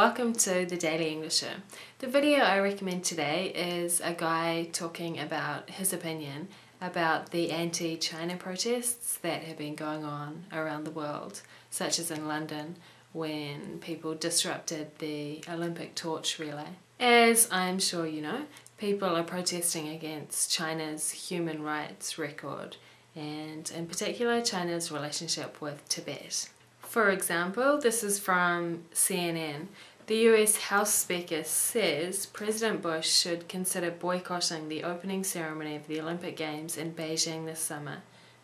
welcome to the Daily Englisher. The video I recommend today is a guy talking about his opinion about the anti-China protests that have been going on around the world, such as in London when people disrupted the Olympic torch relay. As I'm sure you know, people are protesting against China's human rights record and in particular China's relationship with Tibet. For example, this is from CNN. The US House Speaker says President Bush should consider boycotting the opening ceremony of the Olympic Games in Beijing this summer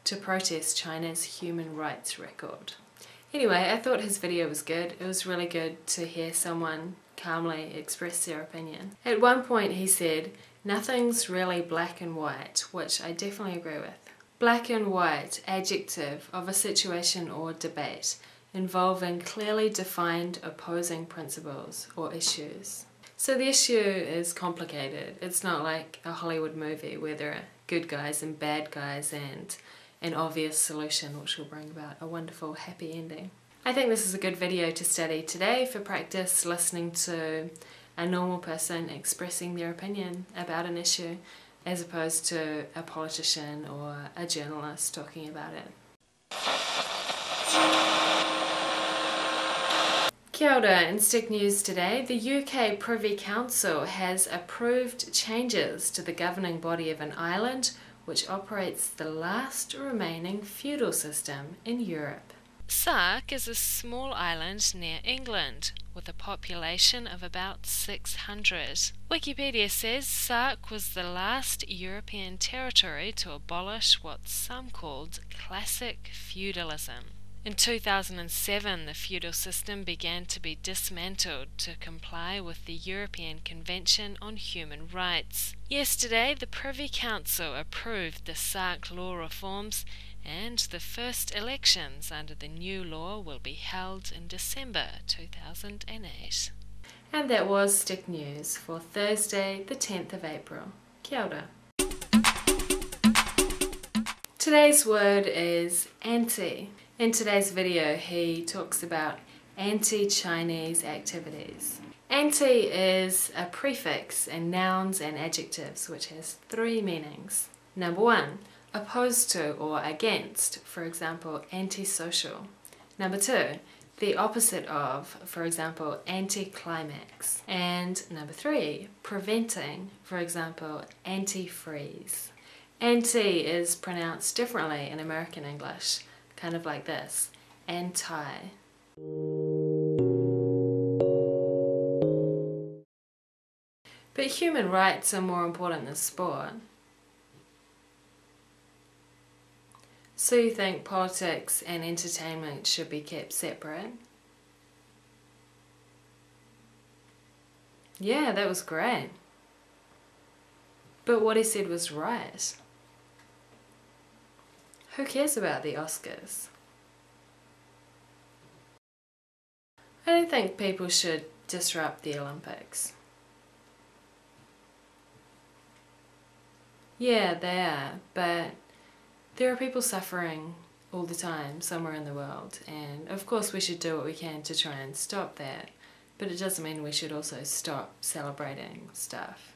to protest China's human rights record. Anyway, I thought his video was good. It was really good to hear someone calmly express their opinion. At one point he said, "Nothing's really black and white," which I definitely agree with. Black and white adjective of a situation or debate involving clearly defined opposing principles or issues. So the issue is complicated. It's not like a Hollywood movie where there are good guys and bad guys and an obvious solution which will bring about a wonderful happy ending. I think this is a good video to study today for practice listening to a normal person expressing their opinion about an issue as opposed to a politician or a journalist talking about it. Kia ora, in Stick News today, the UK Privy Council has approved changes to the governing body of an island which operates the last remaining feudal system in Europe. Sark is a small island near England with a population of about 600. Wikipedia says Sark was the last European territory to abolish what some called classic feudalism. In 2007, the feudal system began to be dismantled to comply with the European Convention on Human Rights. Yesterday, the Privy Council approved the Sark law reforms, and the first elections under the new law will be held in December 2008. And that was Stick News for Thursday, the 10th of April. Kia ora. Today's word is anti. In today's video, he talks about anti-Chinese activities. Anti is a prefix in nouns and adjectives which has three meanings. Number one, opposed to or against, for example, antisocial. Number two, the opposite of, for example, anticlimax. And number three, preventing, for example, antifreeze. Anti is pronounced differently in American English, kind of like this, anti. But human rights are more important than sport. So you think politics and entertainment should be kept separate? Yeah, that was great. But what he said was right. Who cares about the Oscars? I don't think people should disrupt the Olympics. Yeah, they are, but there are people suffering all the time somewhere in the world, and of course we should do what we can to try and stop that, but it doesn't mean we should also stop celebrating stuff.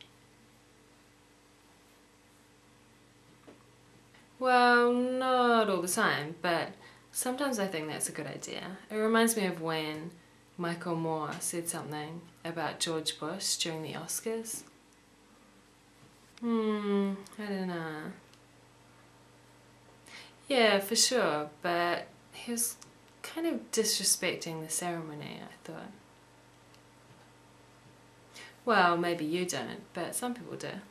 Well, not all the time, but sometimes I think that's a good idea. It reminds me of when Michael Moore said something about George Bush during the Oscars. I don't know. Yeah, for sure, but he was kind of disrespecting the ceremony, I thought. Well, maybe you don't, but some people do.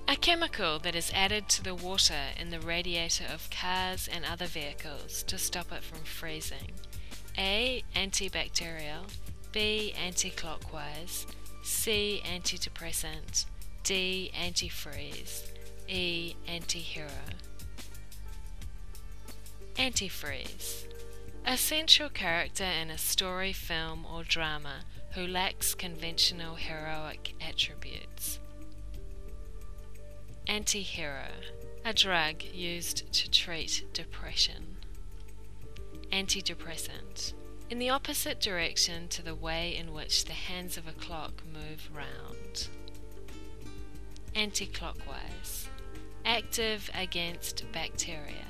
A chemical that is added to the water in the radiator of cars and other vehicles to stop it from freezing. A. Antibacterial, B. Anti-clockwise, C. Antidepressant, D. Antifreeze, E. Antihero. Antifreeze. A central character in a story, film or drama who lacks conventional heroic attributes. Antihero. A drug used to treat depression. antidepressant. In the opposite direction to the way in which the hands of a clock move round. Anti-clockwise. Active against bacteria.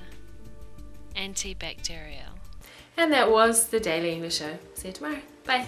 Antibacterial. And that was the Daily English Show. See you tomorrow. Bye.